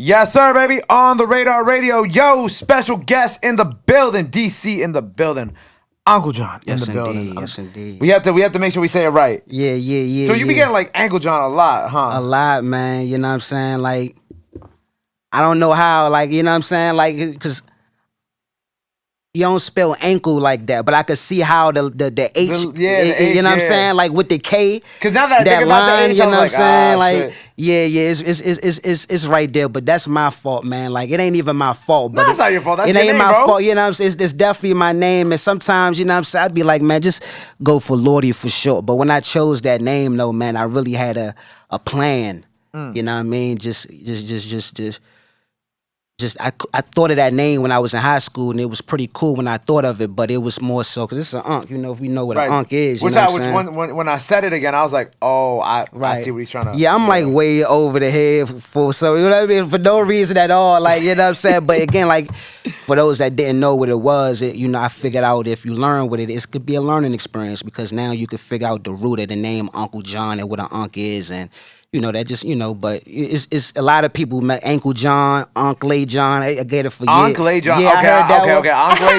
Yes, sir, baby. On the Radar Radio. Yo, special guest in the building. DC in the building. Uncle John in Yes, the indeed. building. Yes, indeed. We have to make sure we say it right. Yeah. So you be getting like Uncle John a lot, huh? a lot, man. You know what I'm saying? Like, I don't know how. Like, you know what I'm saying? Like, because you don't spell ankle like that, but I could see how the H, the H, you know what I'm yeah. saying? Like with the K, Because now that I think about the H, you I know was what I'm saying? shit. Like, yeah, it's right there, but that's my fault, man. Like, it ain't even my fault. But No, it's not your fault. That's it your ain't name, my bro. fault. You know what I'm saying? It's definitely my name, and sometimes, you know what I'm saying, I'd be like, man, just go for Lordy for short. But when I chose that name, though, man, I really had a plan. You know what I mean? I thought of that name when I was in high school, and it was pretty cool when I thought of it, but it was more so because it's an unk. You know, if we know what an unk is, you know what I'm saying? When I said it again, I was like, oh, I see what he's trying to. Yeah, I'm like way over the head for so, you know what I mean, for no reason at all. Like, you know what I'm saying? But again, like, for those that didn't know what it was, you know, I figured out if you learn what it is, it could be a learning experience, because now you could figure out the root of the name Uncle John and what an unk is, and you know, that just, you know, but it's a lot of people met Ankle John, ANKHLEJOHN. I get it for years. ANKHLEJOHN. Yeah, okay.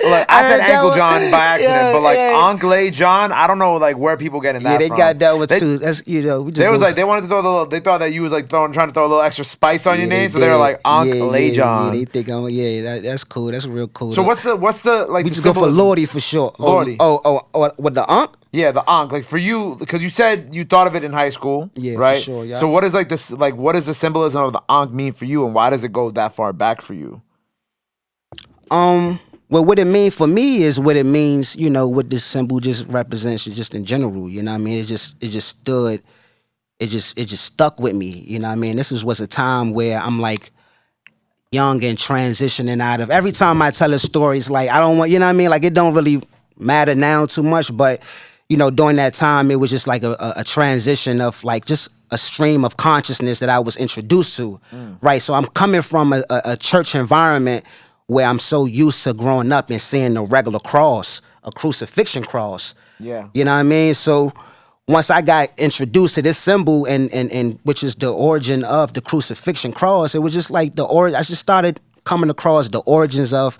Look, I said Ankle John by accident, but like ANKHLEJOHN, I don't know like where people getting that Yeah, they from. got that one too. That's, you know, we just they wanted to throw the little, they thought that you was like trying to throw a little extra spice on your name, so they were like ANKHLEJOHN. Yeah, they think that's cool. That's real cool. So what's the like? We just go for Lordy for short. Lordy. Oh, with the unk? Yeah, the Ankh. Like for you, because you said you thought of it in high school. Yeah, right? for sure. Yeah. So what is like this? Like, what does the symbolism of the Ankh mean for you, and why does it go that far back for you? Well, what it means for me is what it means, you know, what this symbol just represents just in general, you know what I mean? It just stood, it just stuck with me, you know what I mean? This was a time where I'm like young and transitioning out of, every time I tell a story, it's like, I don't want, you know what I mean? Like, it don't really matter now too much, but, you know, during that time, it was just like a transition of like just a stream of consciousness that I was introduced to, right? So I'm coming from a church environment where I'm so used to growing up and seeing the regular cross, a crucifixion cross. Yeah. You know what I mean? So once I got introduced to this symbol and which is the origin of the crucifixion cross, it was just like I just started coming across the origins of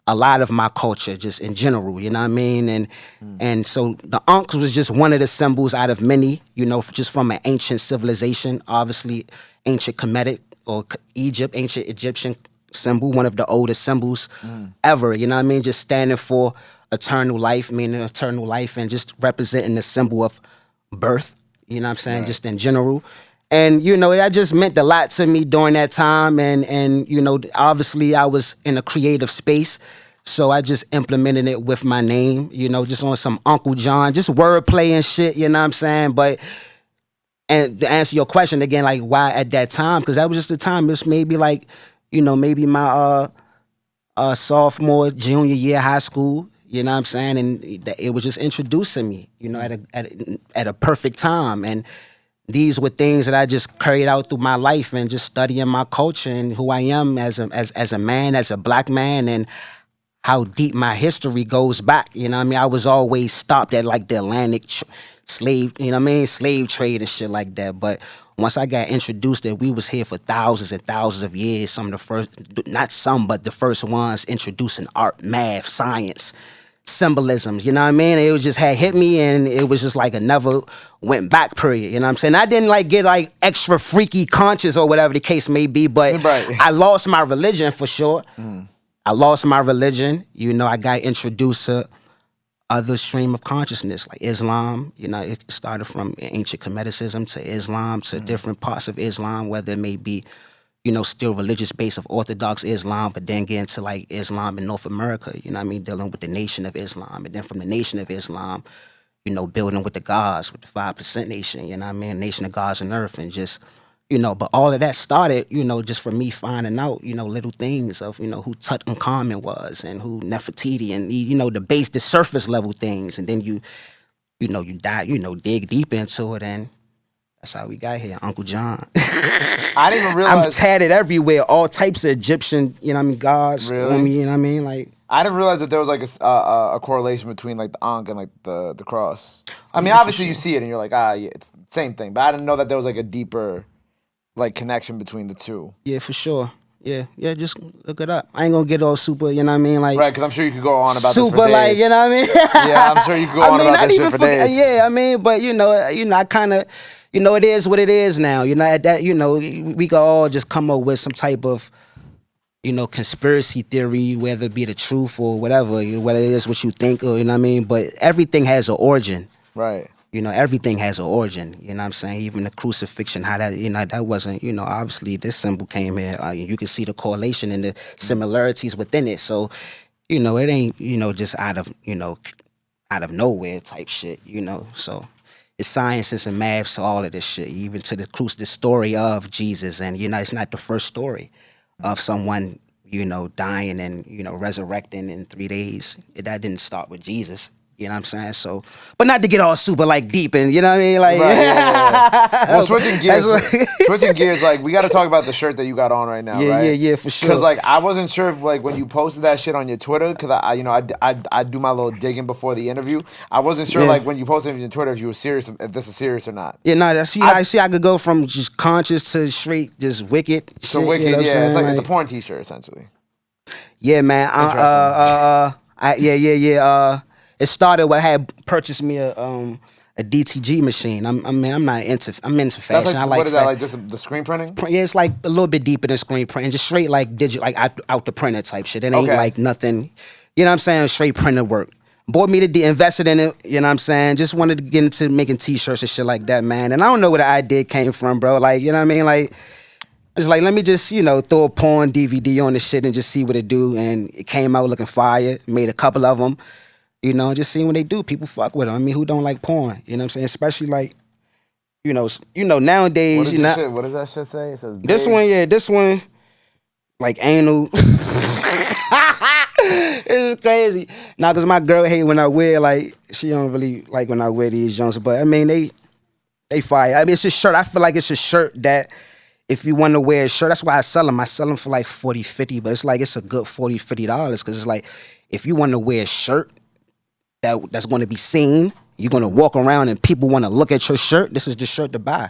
a lot of my culture just in general, you know what I mean? And so the Ankh was just one of the symbols out of many, you know, just from an ancient civilization, obviously ancient Kemetic or ancient Egyptian symbol, one of the oldest symbols ever, you know what I mean? Just standing for eternal life, meaning eternal life, and just representing the symbol of birth, you know what I'm saying, just in general. And, you know, that just meant a lot to me during that time. And you know, obviously I was in a creative space, so I just implemented it with my name, you know, just on some Uncle John, just wordplay and shit, you know what I'm saying? But, and to answer your question again, like why at that time, because that was just the time, it's maybe like, you know, maybe my sophomore, junior year high school, you know what I'm saying? And it was just introducing me, you know, at a perfect time. And these were things that I just carried out through my life and just studying my culture and who I am as a man, as a black man, and how deep my history goes back. You know what I mean? I was always stopped at like the Atlantic slave, you know what I mean? Slave trade and shit like that. But once I got introduced that we was here for thousands and thousands of years, some of the first, not some, but the first ones introducing art, math, science, symbolisms, you know what I mean? It was just had hit me, and it was just like a never went back period, you know what I'm saying? I didn't like get like extra freaky conscious or whatever the case may be, but I lost my religion for sure. I lost my religion, you know, I got introduced to other stream of consciousness, like Islam. You know, it started from ancient Kemeticism to Islam to different parts of Islam, whether it may be, you know, still religious base of Orthodox Islam, but then get into like Islam in North America, you know what I mean, dealing with the Nation of Islam. And then from the Nation of Islam, you know, building with the gods, with the 5% nation, you know what I mean, Nation of Gods and Earth, and just, you know, but all of that started, you know, just from me finding out, you know, little things of, you know, who Tutankhamun was and who Nefertiti, and, you know, the surface level things. And then you know, you dig deep into it, and that's how we got here, Uncle John. I didn't even realize. I'm tatted everywhere, all types of Egyptian, you know what I mean, gods on me, you know what I mean? Like, I didn't realize that there was like a correlation between like the Ankh and like the cross. I mean, obviously you see it and you're like, yeah, it's the same thing. But I didn't know that there was like a deeper like connection between the two. Yeah, for sure. Yeah, just look it up. I ain't gonna get all super, you know what I mean? Like, Right, because I'm sure you could go on about this super, for days. like, you know what I mean? Yeah, I'm sure you could go on about this shit for days. Yeah, I mean, but I kind of, it is what it is now. At that, we could all just come up with some type of, conspiracy theory, whether it be the truth or whatever, whether it is what you think or, you know what I mean? But everything has an origin. Right. Everything has an origin, you know what I'm saying? Even the crucifixion, how that, that wasn't, obviously this symbol came here. You can see the correlation and the similarities within it. So, it ain't, just out of nowhere type shit, So it's sciences and maths, all of this shit, even to the story of Jesus. And, it's not the first story of someone, dying and, resurrecting in 3 days. That didn't start with Jesus. You know what I'm saying? So, but not to get all super like deep and you know what I mean? Like, right, yeah. Well, switching gears, like we got to talk about the shirt that you got on right now, right? Yeah, for sure. Because like I wasn't sure if like when you posted that shit on your Twitter, because I do my little digging before the interview. I wasn't sure like when you posted it on your Twitter if you were serious, if this was serious or not. Yeah, no, I could go from just conscious to straight, just wicked. So shit, wicked, you know what I'm yeah. saying? It's a porn T-shirt essentially. Yeah, man. It started when I had purchased me a DTG machine. I'm into fashion. That's like, I like what is that, like just the screen printing? Yeah, it's like a little bit deeper than screen printing, just straight like digital, like out the printer type shit. It ain't like nothing, you know what I'm saying? Straight printer work. Bought me invested in it, you know what I'm saying? Just wanted to get into making T-shirts and shit like that, man. And I don't know where the idea came from, bro. Like, you know what I mean? Like, it's like, let me just, throw a porn DVD on this shit and just see what it do. And it came out looking fire. Made a couple of them. Just seeing what they do. People fuck with them. I mean, who don't like porn? You know what I'm saying? Especially like, nowadays, What does that shit say? It says babe. This one, like anal. It's crazy. Now, because my girl hate when I wear, like, she don't really like when I wear these junks. But, I mean, they fire. I mean, it's a shirt. I feel like it's a shirt that if you want to wear a shirt, that's why I sell them. I sell them for like $40, $50. But it's like, it's a good $40, $50. Because it's like, if you want to wear a shirt, that's going to be seen. You're going to walk around and people want to look at your shirt. This is the shirt to buy.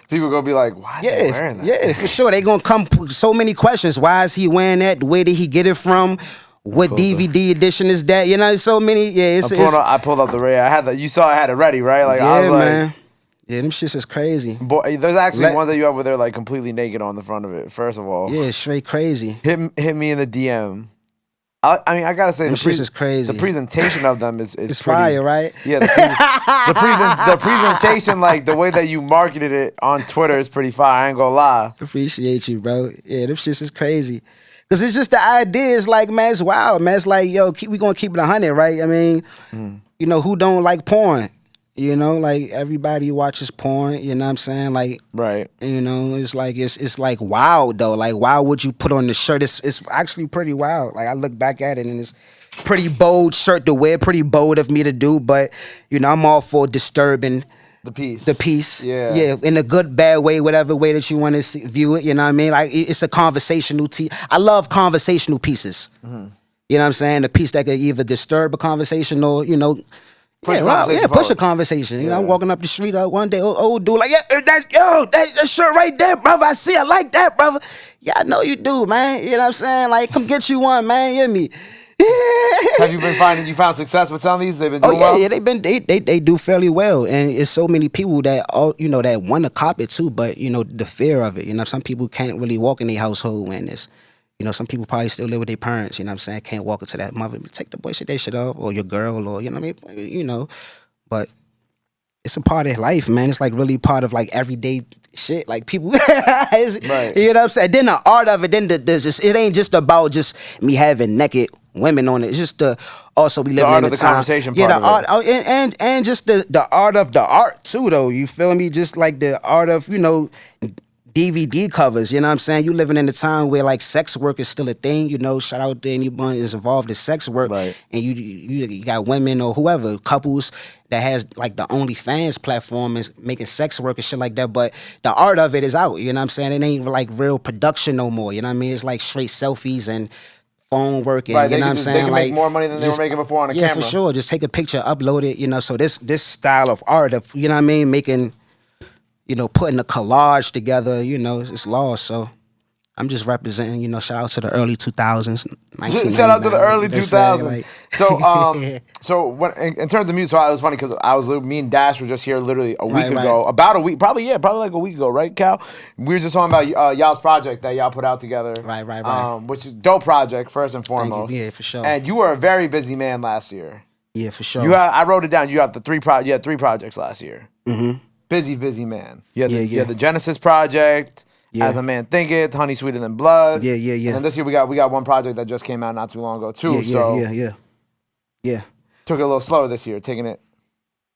People going to be like, why is he wearing that? Yeah, for sure. They going to come so many questions. Why is he wearing that? Where did he get it from? What DVD edition is that? So many. Yeah, I pulled up the Ray. I had you saw I had it ready, right? Like, yeah, I was man. Like, yeah, them shits is crazy. Boy, there's actually ones that you have where they're like completely naked on the front of it, first of all. Yeah, straight crazy. Hit me in the DM. I mean, I gotta say, this is crazy. The presentation of them is it's pretty, fire, right? Yeah, the presentation, like the way that you marketed it on Twitter is pretty fire. I ain't gonna lie. Appreciate you, bro. Yeah, them shits is crazy. Cause it's just the idea is like, man, it's wild, man. It's like, yo, we gonna keep it 100, right? I mean, who don't like porn? Like everybody watches porn, you know what I'm saying? Like, right. It's like it's like wild though. Like, why would you put on the shirt? It's actually pretty wild. Like, I look back at it and it's pretty bold shirt to wear, pretty bold of me to do, but I'm all for disturbing the piece. Yeah. Yeah, in a good, bad way, whatever way that you want to view it, you know what I mean? Like, it's a conversational I love conversational pieces. Mm-hmm. You know what I'm saying? A piece that could either disturb a conversation or, push a conversation. I'm walking up the street one day, old dude like, that shirt right there, brother. I see, I like that, brother. Yeah, I know you do, man. You know what I'm saying? Like, come get you one, man. You hear me? Have you been finding you found success with selling these? They've been doing well? Yeah, they do fairly well, and it's so many people that that want to cop it too, but the fear of it. Some people can't really walk in their household when this. Some people probably still live with their parents, you know what I'm saying? Can't walk into that mother, take the boy, shit that shit off, or your girl, or, you know what I mean? But it's a part of life, man. It's like really part of like everyday shit. Like people, right. You know what I'm saying? Then the art of it, then it ain't just about just me having naked women on it. It's just also we live in the time. Conversation yeah, part the art, and just the art of the art too, though. You feel me? Just like the art of, DVD covers, you know what I'm saying? You living in a time where like sex work is still a thing, shout out to anyone is involved in sex work. Right. And you got women or whoever, couples that has like the OnlyFans platform is making sex work and shit like that. But the art of it is out, you know what I'm saying? It ain't like real production no more, you know what I mean? It's like straight selfies and phone work and, right, you know what I'm saying? They can make more money than they were making before on a camera. Yeah, for sure. Just take a picture, upload it, so this style of art of, you know what I mean, making putting a collage together, it's lost. So I'm just representing, shout out to the early 2000s, Shout out to the 1999. early 2000s. So when in terms of music, so it was funny because me and Dash were just here literally a week ago, about a week, probably like a week ago, right, Cal? We were just talking about y'all's project that y'all put out together, right. Which is dope project first and foremost. Thank you. Yeah, for sure. And you were a very busy man last year. Yeah, for sure. I wrote it down. You had three projects last year. Mm-hmm. Busy man. You had the Genesis project. Yeah. As a Man Thinketh, Honey Sweeter Than Blood. Yeah. And then this year we got one project that just came out not too long ago too. Yeah. Took it a little slower this year, taking it.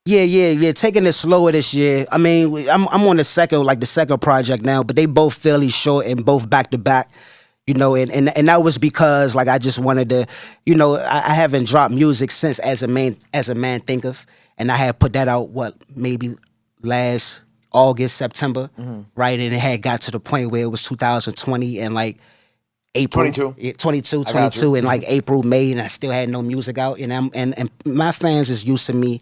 Yeah. Taking it slower this year. I mean, I'm on the second project now, but they both fairly short and both back to back. And that was because I just wanted to, I haven't dropped music since As a Man Thinketh, and I had put that out maybe last August, September, right? And it had got to the point where it was 2020 and April 22 and April, May, and I still had no music out. And my fans is used to me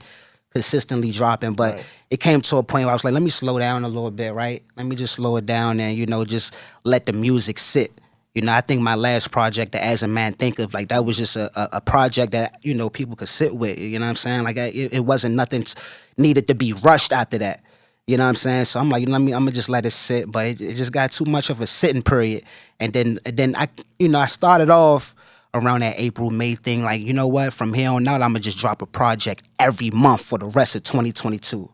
consistently dropping, but it came to a point where I was like, let me slow down a little bit, right? Let me just slow it down and, just let the music sit. I think my last project, the As a Man Thinketh, that was just a project that, people could sit with, you know what I'm saying? It wasn't nothing needed to be rushed after that. You know what I'm saying? So I'm like, I'm gonna just let it sit, but it just got too much of a sitting period. And then I started off around that April, May thing, you know what? From here on out, I'm gonna just drop a project every month for the rest of 2022.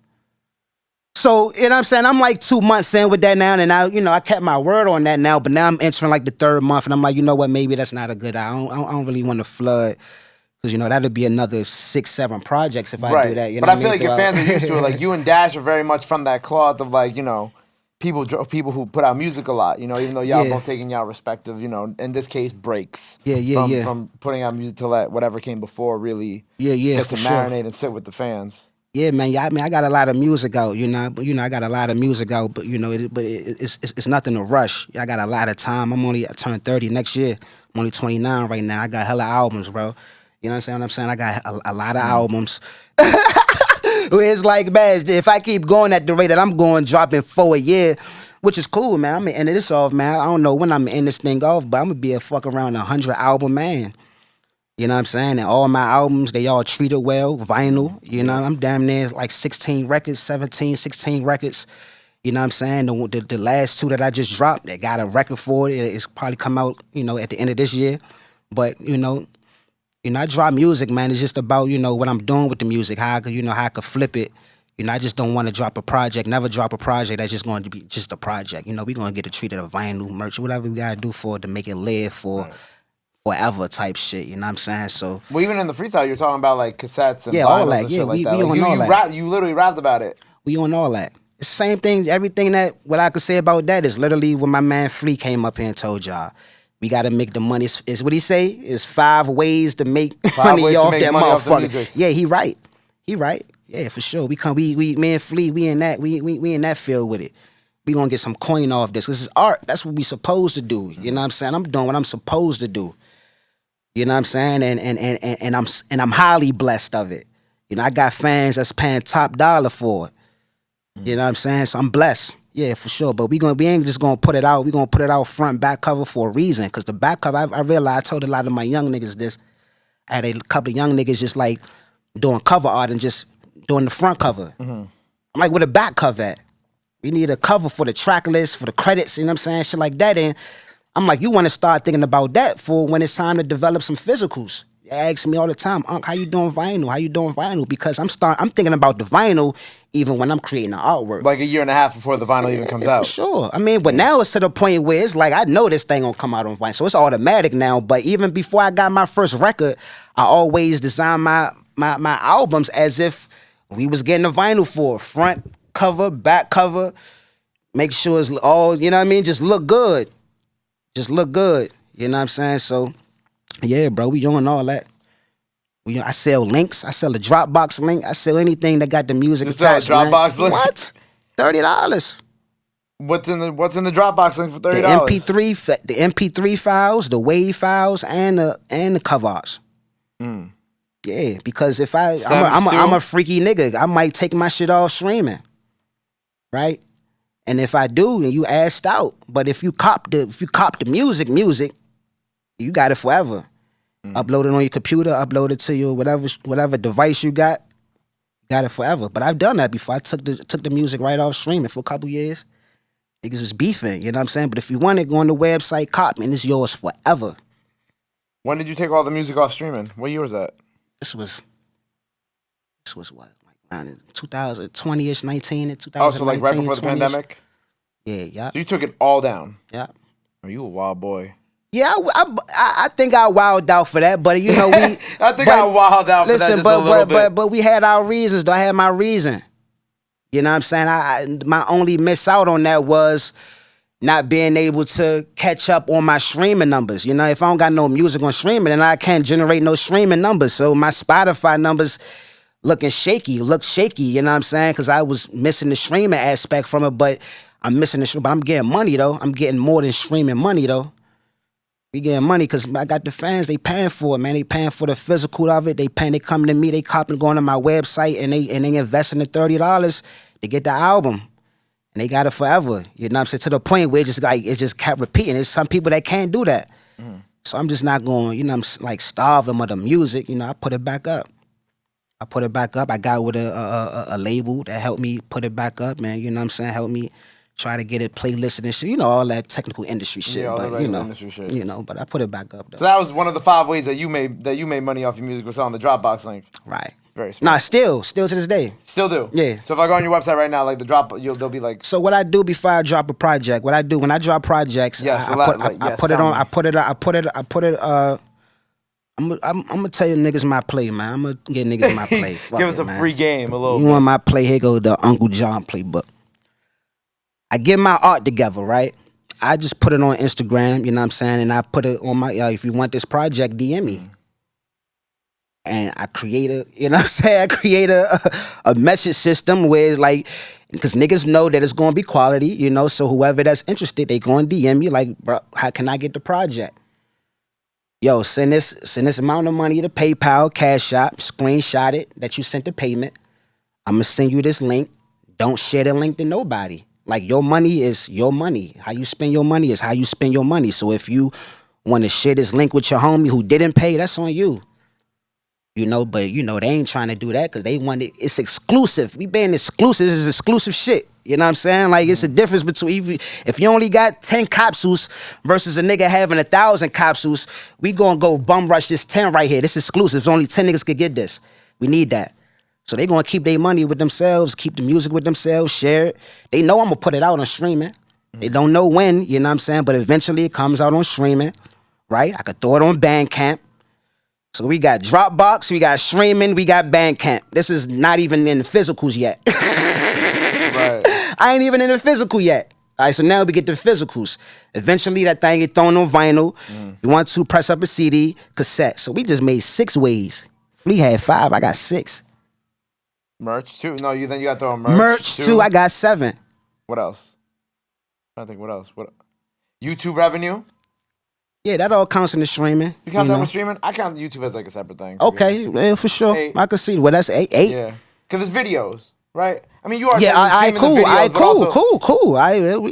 So, you know what I'm saying? I'm 2 months in with that now, and I kept my word on that now, but now I'm entering the third month, and I'm like, you know what? Maybe that's not a good idea. I don't really want to flood. Because, that'd be another 6-7 projects if I do that. But I feel like your fans are used to it. You and Dash are very much from that cloth of people who put out music a lot. Even though y'all both taking y'all respective, in this case, breaks. From putting out music to let whatever came before really get to marinate and sit with the fans. Yeah, man. Yeah, I mean, I got a lot of music out. I got a lot of music out, but it's nothing to rush. I got a lot of time. I turn 30 next year. I'm only 29 right now. I got hella albums, bro. You know what I'm saying? I got a lot of albums. It's man, if I keep going at the rate that I'm going, dropping 4 a year, which is cool, man. I'm ending this off, man. I don't know when I'm ending this thing off, but I'm going to be a fuck around 100 album man. You know what I'm saying? And all my albums, they all treated well, vinyl. I'm damn near 16 records, 17, 16 records. You know what I'm saying? The last 2 that I just dropped, they got a record for it. It's probably come out, at the end of this year. But, I drop music, man. It's just about, what I'm doing with the music, how I could flip it. I just don't want to drop a project, never drop a project that's just going to be just a project. We're going to get it treated a vinyl, merch, whatever we got to do for it to make it live for forever type shit. You know what I'm saying? So. Well, even in the freestyle, you're talking about cassettes and all that. And yeah, shit we that. on all that. You literally rapped about it. We on all that. It's the same thing. Everything what I could say about that is literally when my man Flea came up here and told y'all. We gotta make the money. Is what he say? Is 5 ways to make money off that motherfucker. Yeah, he right. Yeah, for sure. We me and Flea, we in that field with it. We gonna get some coin off this. This is art. That's what we supposed to do. You know what I'm saying? I'm doing what I'm supposed to do. You know what I'm saying? And I'm highly blessed of it. I got fans that's paying top dollar for it. You know what I'm saying? So I'm blessed. Yeah, for sure. But we ain't just gonna put it out. We gonna put it out front, back cover for a reason. Cause the back cover, I realized, I told a lot of my young niggas this. I had a couple of young niggas just doing cover art and just doing the front cover. I'm like, where the back cover at? We need a cover for the track list, for the credits, you know what I'm saying? Shit like that. And I'm like, you wanna start thinking about that for when it's time to develop some physicals. They ask me all the time, Unc, how you doing vinyl? Because I'm thinking about the vinyl even when I'm creating the artwork. Like a year and a half before the vinyl even comes out. For sure. I mean, but now it's to the point where it's I know this thing gonna come out on vinyl. So it's automatic now. But even before I got my first record, I always designed my albums as if we was getting a vinyl for front cover, back cover. Make sure it's all, you know what I mean? Just look good. You know what I'm saying? So, yeah, bro, we doing all that. I sell links. I sell a Dropbox link. I sell anything that got the music attached. Sell a Dropbox link? What? $30. What's in the Dropbox link for $30? The MP3 files, the WAV files, and the cover arts. Yeah, because if I'm a freaky nigga, I might take my shit off streaming. Right? And if I do, then you asked out. But if you cop the music, you got it forever. Upload it on your computer, upload it to your whatever device you got it forever. But I've done that before. I took the music right off streaming for a couple years. Niggas was beefing, you know what I'm saying? But if you want it, go on the website, cop, and it's yours forever. When did you take all the music off streaming? What year was that? This was what? Like 2020-ish, 19 and 2019. Oh, so like right before the pandemic? Yeah. So you took it all down? Yeah. Are you a wild boy? Yeah, I think I wilded out for that, but you know we. I think I wilded out for that just a little bit. But we had our reasons. Though I had my reason. You know what I'm saying? My only miss out on that was not being able to catch up on my streaming numbers. You know, if I don't got no music on streaming, then I can't generate no streaming numbers. So my Spotify numbers look shaky, you know what I'm saying? Because I was missing the streaming aspect from it, but I'm missing the stream. But I'm getting money though. I'm getting more than streaming money though. We getting money because I got the fans. They paying for it, man. They paying for the physical of it. They coming to me. They copping, going to my website, and they investing the $30 to get the album, and they got it forever. You know what I'm saying? To the point where it just kept repeating. There's some people that can't do that. So I'm just not going. You know, I'm like starve them of the music. You know, I put it back up. I got with a label that helped me put it back up, man. You know what I'm saying? Help me try to get it playlisted and shit. You know, all that technical industry shit. Yeah, all but the industry shit. You know, but I put it back up though. So that was one of the 5 ways that you made money off your music, was selling the Dropbox link. Right. Very smart. Nah, still to this day. Still do. Yeah. So if I go on your website right now, like they'll be like. So what I do before I drop a project, when I drop projects, I put it. I'm gonna tell you niggas my play, man. I'm gonna get niggas my play. Give us a free game, a little. You want my play? Here go the Uncle John playbook. I get my art together, right? I just put it on Instagram, you know what I'm saying, and I put it on my. If you want this project, DM me. And I create a message system where it's like, because niggas know that it's gonna be quality, you know. So whoever that's interested, they go and DM me like, bro, how can I get the project? Yo, send this amount of money to PayPal, Cash App, screenshot it that you sent the payment. I'm gonna send you this link. Don't share the link to nobody. Like, your money is your money. How you spend your money is how you spend your money. So if you want to share this link with your homie who didn't pay, that's on you. You know, but you know, they ain't trying to do that because they want it. It's exclusive. We being exclusive. This is exclusive shit. You know what I'm saying? Like, it's a difference between if you only got 10 capsules versus a nigga having 1,000 capsules, we gonna go bum rush this 10 right here. This is exclusive. It's only 10 niggas could get this. We need that. So they gonna keep their money with themselves, keep the music with themselves, share it. They know I'm gonna put it out on streaming. They don't know when, you know what I'm saying? But eventually it comes out on streaming, right? I could throw it on Bandcamp. So we got Dropbox, we got streaming, we got Bandcamp. This is not even in the physicals yet. Right. I ain't even in the physical yet. All right, so now we get the physicals. Eventually that thing get thrown on vinyl. You want to press up a CD, cassette. So we just made 6 ways. Flea had 5, I got 6. Merch too? No, you got to throw on merch. Merch too, I got 7. What else? I think what else? What? YouTube revenue? Yeah, that all counts in the streaming. You count that with streaming? I count YouTube as like a separate thing. Okay, yeah, for sure. 8. I can see. Well, that's 8. Yeah, because it's videos, right? I mean, you are. Yeah, cool. We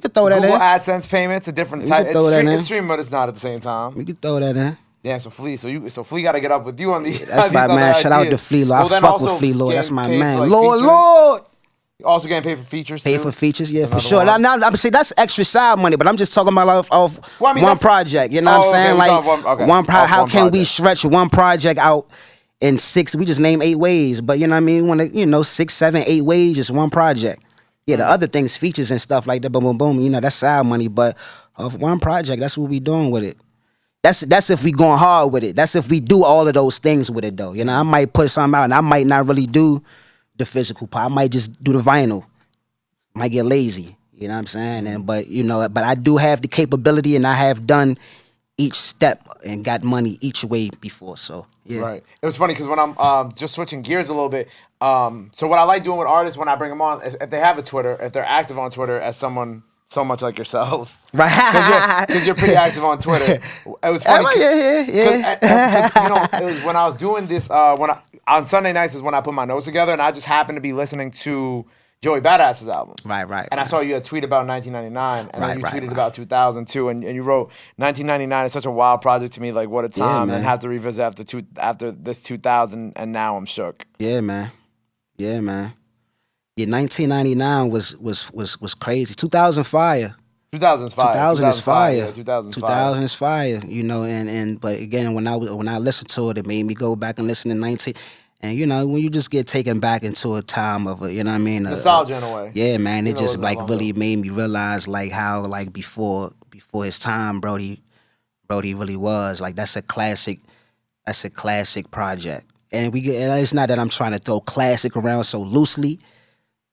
could throw that in. Google AdSense payments, a different type. It's streaming, but it's not at the same time. We could throw that in. Damn, so Flea got to get up with you on these. That's my man. Shout out to Flea Lord. I fuck with Flea Lord. That's my man. Like Lord. You also getting paid for features. Pay for features, yeah, for sure. Now, I'm saying that's extra side money, but I'm just talking about off one project. You know what I'm saying? Like how can we stretch one project out in 6? We just name 8 ways, but you know what I mean? When 6, 7, 8 ways, just one project. Yeah, the other things, features and stuff like that, boom, boom, boom. You know, that's side money, but of one project, that's what we doing with it. That's if we going hard with it. That's if we do all of those things with it, though. You know, I might put something out, and I might not really do the physical part. I might just do the vinyl. Might get lazy. You know what I'm saying? But I do have the capability, and I have done each step and got money each way before. So yeah. Right. It was funny because when I'm just switching gears a little bit. So what I like doing with artists when I bring them on, if they have a Twitter, if they're active on Twitter, as someone so much like yourself, right? Because you're pretty active on Twitter. It was funny. It was when I was doing this. On Sunday nights is when I put my notes together, and I just happened to be listening to Joey Badass's album. Right. And I saw you had tweet about 1999, and then you tweeted about 2002, and you wrote 1999 is such a wild project to me. Like, what a time, and have to revisit after this 2000, and now I'm shook. Yeah, man. Yeah, 1999 was crazy. 2000 fire. 2000 is fire. 2000 is fire. Yeah, 2000 is fire. You know, and but again, when I listened to it, it made me go back and listen to 19. And you know, when you just get taken back into a time of you know what I mean, nostalgia in a way. Yeah, man, it just like really made me realize like how like before his time, Brody really was like that's a classic project. And and it's not that I'm trying to throw classic around so loosely,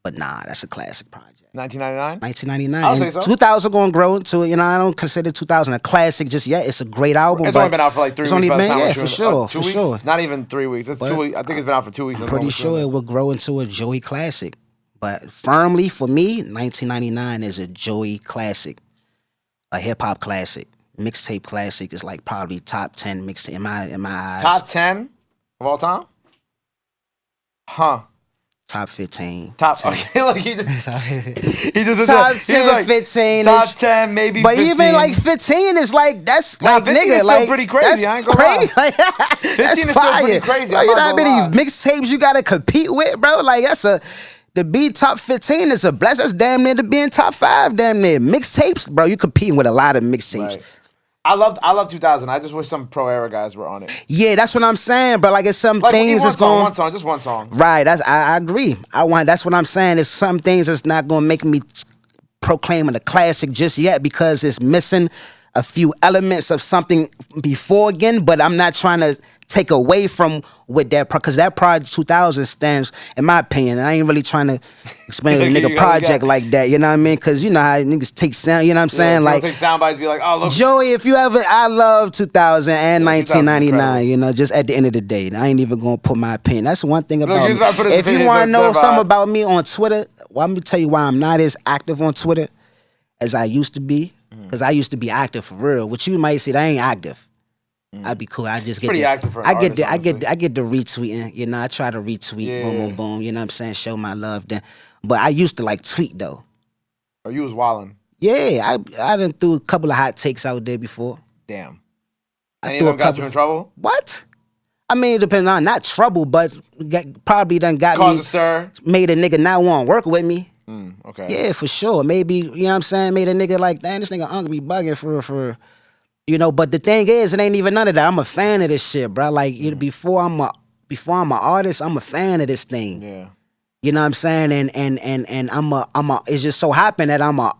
but nah, that's a classic project. 1999? 1999. I'll say so. 2000 going to grow into, you know, I don't consider 2000 a classic just yet. It's a great album. It's only been out for like 3 weeks. Yeah, for sure. 2 weeks? Not even 3 weeks. It's 2 weeks. I think it's been out for 2 weeks. I'm pretty sure it will grow into a Joey classic. But firmly, for me, 1999 is a Joey classic. A hip-hop classic. Mixtape classic is like probably top 10 mixtape in my eyes. Top 10 of all time? Huh. Top 15. Okay, like he just top 10, like, 15. Top 10, maybe. But 15. even like 15 is like that's like 15 nigga, is still like pretty crazy. That's I ain't gonna lie. Like, 15 that's is fire. still pretty crazy. Bro, you know how many mixtapes you gotta compete with, bro? Like to be top 15 is a blessing. That's damn near to be in top 5. Damn near mixtapes, bro. You competing with a lot of mixtapes. Right. I love 2000. I just wish some pro era guys were on it. Yeah, that's what I'm saying, bro. Like it's some like, things that's going. Just one song. Right. I agree. That's what I'm saying. It's some things that's not gonna make me proclaim it a classic just yet because it's missing a few elements of something before again. But I'm not trying to take away from what that because that project 2000 stands, in my opinion. I ain't really trying to explain a nigga project like that. You know what I mean? Because you know how niggas take sound. You know what I'm saying? Like take sound bites, be like, oh look, Joey, if you ever, I love 2000 and 1999. You know, just at the end of the day, I ain't even gonna put my opinion. That's one thing about me. If you want to know something about me on Twitter, well, let me tell you why I'm not as active on Twitter as I used to be. Because I used to be active for real. Which you might say that I ain't active. I'd be cool. I just get pretty active for an artist, I get the retweeting. You know, I try to retweet, boom. You know what I'm saying? Show my love. Then, but I used to like tweet though. Or you was wildin'? Yeah, I done threw a couple of hot takes out there before. Damn. Any of them got you in trouble? What? I mean, it depends on not trouble, but probably done got Cause a stir. Made a nigga not want to work with me. Okay. Yeah, for sure. Maybe you know what I'm saying. Made a nigga like, damn, this nigga Uncle be bugging for. You know, but the thing is, it ain't even none of that. I'm a fan of this shit, bro. Like before I'm an artist, I'm a fan of this thing. Yeah. You know what I'm saying? And I'm a it's just so happened that I'm a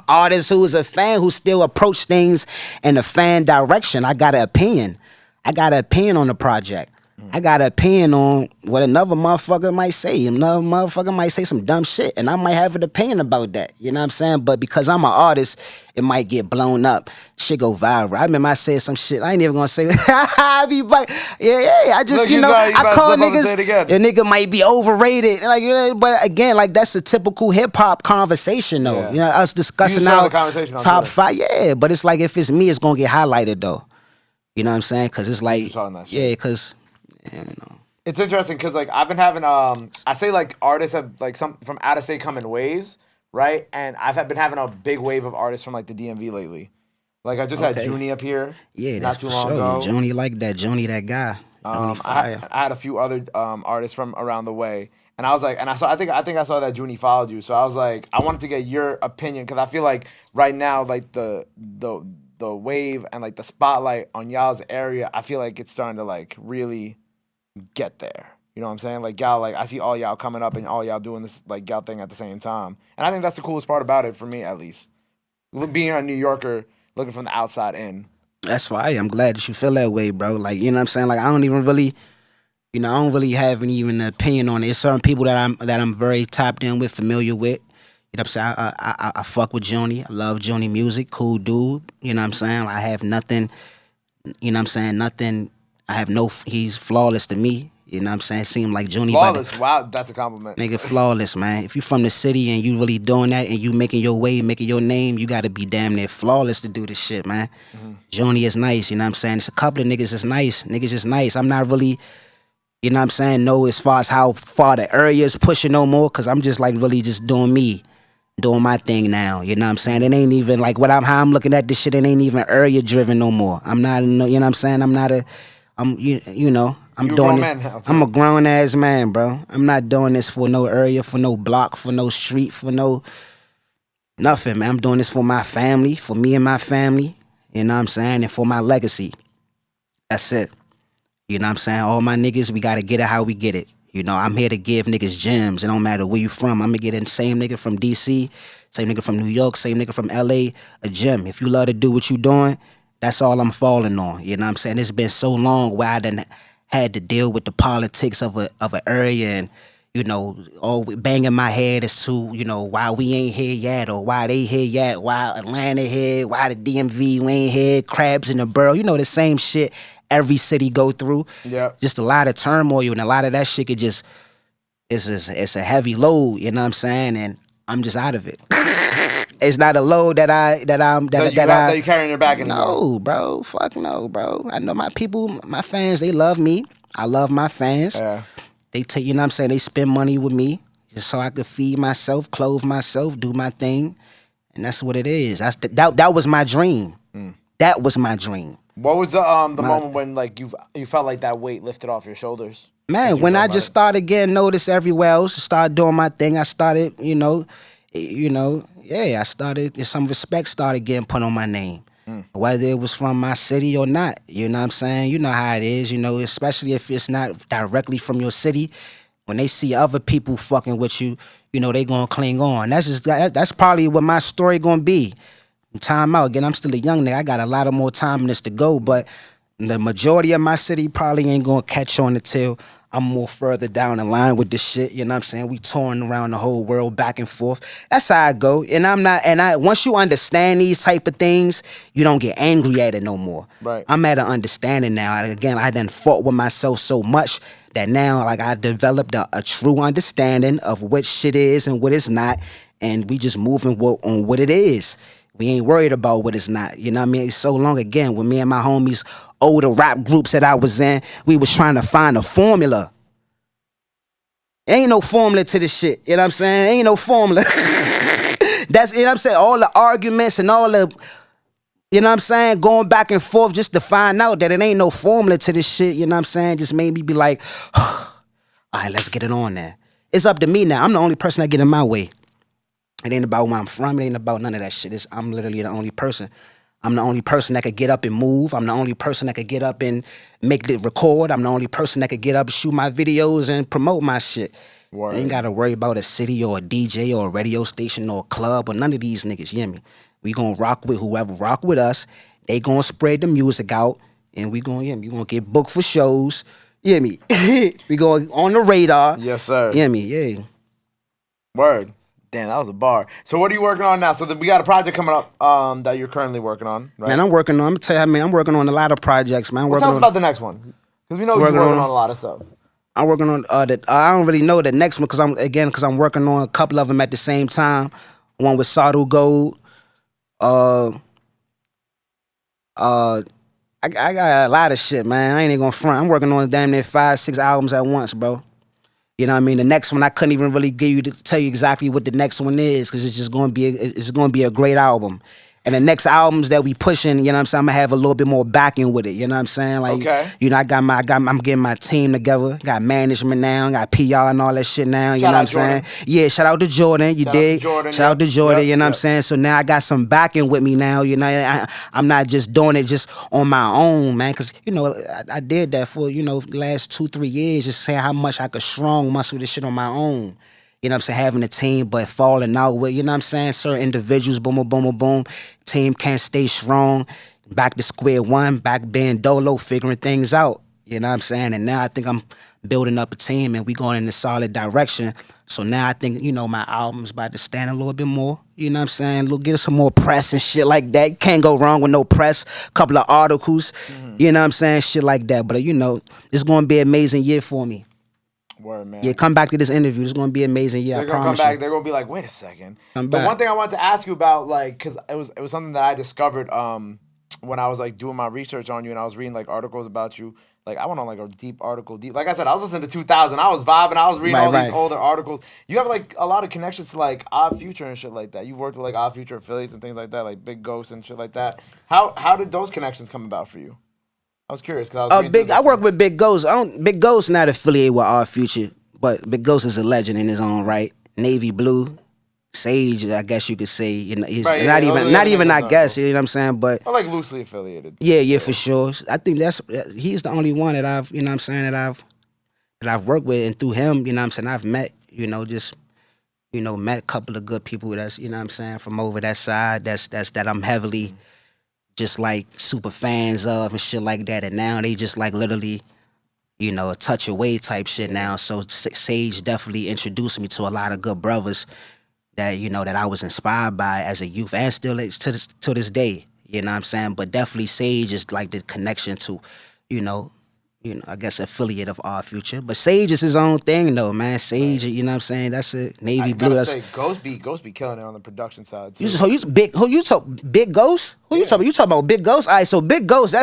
artist who is a fan who still approach things in a fan direction. I got an opinion. On the project. I got an opinion on what another motherfucker might say. Another motherfucker might say some dumb shit, and I might have an opinion about that. You know what I'm saying? But because I'm an artist, it might get blown up. Shit go viral. I remember I said some shit. I ain't even gonna say I be like, yeah. I just, look, I call niggas, a nigga might be overrated. Like, but again, like that's a typical hip hop conversation though. Yeah. You know, us discussing our top 5. Yeah, but it's like if it's me, it's gonna get highlighted though. You know what I'm saying? Because it's like, yeah, because. You know. It's interesting because like I've been having I say like artists have like some from out of state come in waves, right? And I've been having a big wave of artists from like the DMV lately. Like I just had Junie up here, not too long ago. Junie like that. Junie that guy. I had a few other artists from around the way, and I was like, I think I saw that Junie followed you, so I was like, I wanted to get your opinion because I feel like right now like the wave and like the spotlight on y'all's area, I feel like it's starting to like really get there. You know what I'm saying? Like y'all, like I see all y'all coming up and all y'all doing this like y'all thing at the same time. And I think that's the coolest part about it for me at least. Being a New Yorker looking from the outside in. That's why I'm glad that you feel that way, bro. Like, you know what I'm saying? Like I don't even really, I don't really have even an opinion on it. It's certain people that I'm very tapped in with, familiar with. You know what I'm saying? I fuck with Junie. I love Junie music. Cool dude. You know what I'm saying? I have nothing, you know what I'm saying? Nothing. I have he's flawless to me. You know what I'm saying? Seem like Junie. Flawless. Wow, that's a compliment. Nigga, flawless, man. If you from the city and you really doing that and you making your way, making your name, you got to be damn near flawless to do this shit, man. Junie is nice. You know what I'm saying? It's a couple of niggas is nice. Niggas is nice. I'm not really, You know what I'm saying? Know as far as how far the area is pushing no more, because I'm just like really just doing me, doing my thing now. You know what I'm saying? It ain't even like how I'm looking at this shit. It ain't even area driven no more. I'm not, you know what I'm saying? You know, I'm You're doing a grown it. man now, too. I'm a grown ass man, bro. I'm not doing this for no area, for no block, for no street, for no nothing, man. I'm doing this for my family, for me and my family. You know what I'm saying? And for my legacy. That's it. You know what I'm saying? All my niggas, we gotta get it how we get it. You know, I'm here to give niggas gems. It don't matter where you from. I'm gonna get in the same nigga from DC, same nigga from New York, same nigga from LA, a gem. If you love to do what you doing, that's all I'm falling on. You know what I'm saying? It's been so long where I done had to deal with the politics of an area, and you know, all banging my head as to, you know, why we ain't here yet, or why they here yet, why Atlanta here, why the DMV we ain't here, crabs in the barrel. You know, the same shit every city go through. Yeah. Just a lot of turmoil, and a lot of that shit could just, it's a heavy load, you know what I'm saying? And I'm just out of it. It's not a load that you carry in your back anymore. No, bro. Fuck no, bro. I know my people, my fans, they love me. I love my fans. Yeah. They take, you know what I'm saying, they spend money with me just so I could feed myself, clothe myself, do my thing. And that's what it is. That was my dream. That was my dream. What was the moment when like you felt like that weight lifted off your shoulders? Man, when I just started getting noticed everywhere else, started doing my thing, I started, I started, some respect started getting put on my name. Whether it was from my city or not, you know what I'm saying? You know how it is, you know, especially if it's not directly from your city. When they see other people fucking with you, you know, they gonna cling on. That's probably what my story gonna be. Time out. Again, I'm still a young nigga. I got a lot of more time in this to go, but the majority of my city probably ain't gonna catch on until I'm more further down the line with this shit. You know what I'm saying? We touring around the whole world back and forth. That's how I go. Once you understand these type of things, you don't get angry at it no more. Right. I'm at an understanding now. I done fought with myself so much that now, like, I developed a true understanding of what shit is and what it's not, and we just moving on what it is. We ain't worried about what it's not. You know what I mean? So long again, with me and my homies, older rap groups that I was in, we was trying to find a formula. Ain't no formula to this shit. You know what I'm saying? Ain't no formula. That's, you know what I'm saying? All the arguments and all the, you know what I'm saying, going back and forth just to find out that it ain't no formula to this shit, you know what I'm saying? Just made me be like, all right, let's get it on there. It's up to me now. I'm the only person that get in my way. It ain't about where I'm from. It ain't about none of that shit. I'm literally the only person. I'm the only person that could get up and move. I'm the only person that could get up and make the record. I'm the only person that could get up and shoot my videos and promote my shit. Word. I ain't got to worry about a city or a DJ or a radio station or a club or none of these niggas, you hear me? We gonna rock with whoever rock with us. They gonna spread the music out, and we gonna get booked for shows. You hear me? We going on the radar. Yes, sir. You hear me? Yeah. Word. Damn, that was a bar. So what are you working on now? So we got a project coming up that you're currently working on, right? Man, I'm working on a lot of projects, man. Tell us about the next one. Because we know you're working on a lot of stuff. I'm working on I don't really know the next one because I'm working on a couple of them at the same time. One with Sadu Gold. I got a lot of shit, man. I ain't even gonna front. I'm working on damn near 5-6 albums at once, bro. You know what I mean? The next one I couldn't even really tell you exactly what the next one is because it's just gonna be a great album. And the next albums that we pushing, you know what I'm saying, I'm gonna have a little bit more backing with it. You know what I'm saying? Like, okay. You know, I'm getting my team together. Got management now, got PR and all that shit now. You know what I'm saying? Yeah, shout out to Jordan. Shout out to Jordan. You know what I'm saying? So now I got some backing with me now. You know, I'm not just doing it just on my own, man. Cause you know, I did that for, you know, the last 2-3 years, just saying how much I could strong muscle this shit on my own. You know what I'm saying? Having a team, but falling out with, you know what I'm saying? Certain individuals, boom, boom, boom, boom, boom. Team can't stay strong. Back to square one, back being dolo, figuring things out. You know what I'm saying? And now I think I'm building up a team and we going in a solid direction. So now I think, you know, my album's about to stand a little bit more. You know what I'm saying? Get some more press and shit like that. Can't go wrong with no press. Couple of articles. You know what I'm saying? Shit like that. But, you know, it's going to be an amazing year for me. Word, man. Yeah, come back to this interview. It's going to be amazing. Yeah, they're gonna come back. They're gonna be like, wait a second. Come the back. one thing I wanted to ask you about, like, because it was something that I discovered when I was like doing my research on you and I was reading like articles about you, like I went on like a deep article. Like I said, I was listening to 2000. I was vibing. I was reading all these older articles. You have like a lot of connections to like Odd Future and shit like that. You've worked with like Odd Future affiliates and things like that, like Big Ghost and shit like that. How did those connections come about for you? I was curious because I work with Big Ghost. Big Ghost not affiliated with Odd Future, but Big Ghost is a legend in his own right. Navy Blue. Sage, I guess you could say, you know, he's not even I guess, you know what I'm saying, but like loosely affiliated. Yeah, for sure. I think he's the only one that I've, you know what I'm saying, that I've worked with, and through him, you know what I'm saying, I've met, you know, just, you know, met a couple of good people that's, you know what I'm saying, from over that side that I'm heavily just like super fans of and shit like that, and now they just like literally, you know, a touch away type shit now. So Sage definitely introduced me to a lot of good brothers that, you know, that I was inspired by as a youth and still to this day, you know what I'm saying? But definitely Sage is like the connection to, you know, I guess affiliate of Odd Future. But Sage is his own thing though, man. Sage, you know what I'm saying? That's a Navy Blue. I say Ghost be killing it on the production side too. Big Ghost? Who you talking about? Big Ghost? All right, so Big Ghost,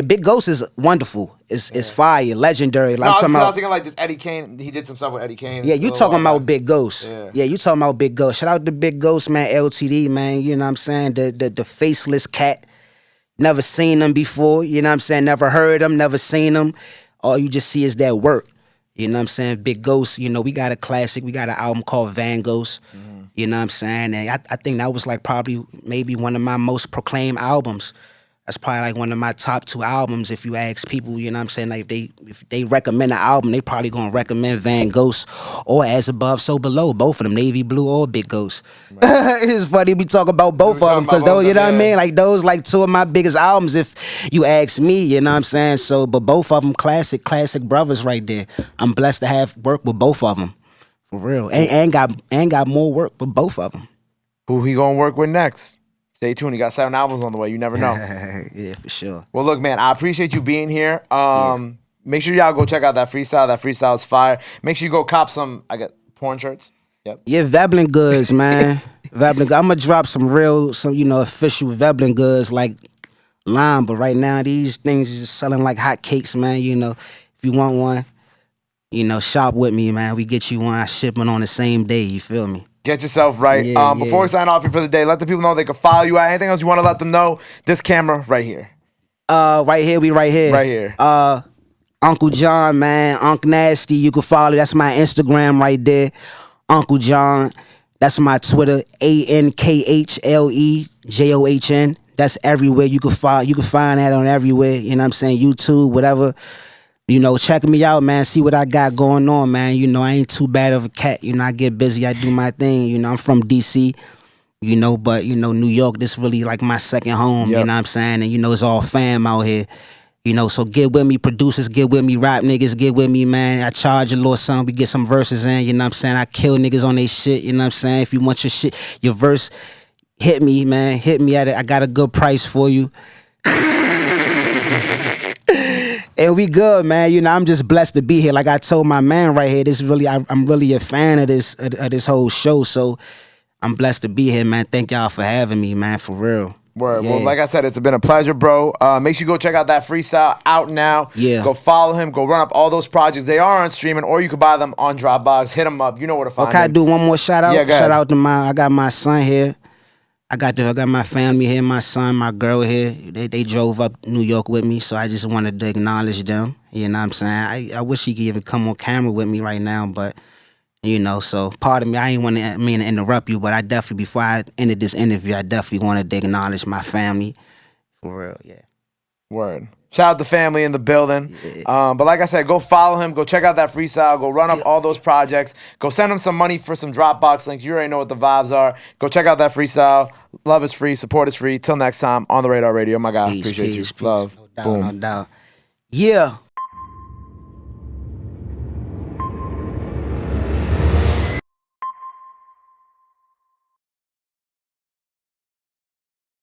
Big Ghost is wonderful. It's fire, legendary. Like, I was thinking like this Eddie Kane. He did some stuff with Eddie Kane. Yeah, you talking about Big Ghost. Yeah, you talking about Big Ghost. Shout out to Big Ghost, man. LTD, man. You know what I'm saying? The faceless cat. Never seen him before. You know what I'm saying? Never heard him. Never seen him. All you just see is that work. You know what I'm saying? Big Ghost. You know, we got a classic. We got an album called Van Ghost. Mm-hmm. You know what I'm saying? And I think that was like probably maybe one of my most proclaimed albums. That's probably like one of my top 2 albums. If you ask people, you know what I'm saying, like if they recommend an album, they probably gonna recommend Van Ghost or As Above, So Below. Both of them, Navy Blue or Big Ghost. Right. It's funny we talk about both of them because those, you know what I mean, like those like 2 of my biggest albums. If you ask me, you know what I'm saying. So, but both of them classic brothers right there. I'm blessed to have worked with both of them for real, and got more work with both of them. Who he gonna work with next? Stay tuned. He got 7 albums on the way. You never know. Yeah, for sure. Well, look, man, I appreciate you being here. Make sure y'all go check out that freestyle. That freestyle is fire. Make sure you go cop some, I got porn shirts. Yep. Yeah, Veblen goods, man. Veblen. I'm gonna drop some you know, official Veblen goods like line. But right now, these things are just selling like hotcakes, man. You know, if you want one, you know, shop with me, man. We get you one. I ship it on the same day. You feel me? Get yourself right. Before we sign off here for the day, let the people know they can follow you at. Anything else you want to let them know? This camera right here. Right here. Right here. Uncle John, man. Unc Nasty. You can follow. That's my Instagram right there. Uncle John. That's my Twitter. ANKHLEJOHN. That's everywhere. You can follow. You can find that on everywhere. You know what I'm saying? YouTube, whatever. You know, check me out, man. See what I got going on, man. You know, I ain't too bad of a cat. You know, I get busy. I do my thing. You know, I'm from D.C., you know, but, you know, New York, this really like my second home. Yep. You know what I'm saying? And, you know, it's all fam out here. You know, so get with me, producers. Get with me, rap niggas. Get with me, man. I charge a little something. We get some verses in. You know what I'm saying? I kill niggas on they shit. You know what I'm saying? If you want your shit, your verse, hit me, man. Hit me at it. I got a good price for you. And we good, man. You know, I'm just blessed to be here. Like I told my man right here, this really, I'm really a fan of this whole show. So I'm blessed to be here, man. Thank y'all for having me, man. For real. Word. Yeah. Well, like I said, it's been a pleasure, bro. Make sure you go check out that freestyle out now. Yeah. Go follow him. Go run up all those projects. They are on streaming, or you can buy them on Dropbox. Hit them up. You know where to find them. Okay, I do one more shout out. Yeah, shout out to I got my son here. I got my family here, my son, my girl here. They drove up New York with me, so I just wanted to acknowledge them. You know what I'm saying? I wish he could even come on camera with me right now, but, you know, so pardon me. I ain't want to interrupt you, but I definitely, before I ended this interview, I definitely wanted to acknowledge my family. For real, yeah. Word. Shout out to family in the building. Yeah. But like I said, go follow him. Go check out that freestyle. Go run up all those projects. Go send him some money for some Dropbox links. You already know what the vibes are. Go check out that freestyle. Love is free. Support is free. Till next time on the Radar Radio. My guy, appreciate you. Peace. Love. No doubt, boom. No doubt. Yeah.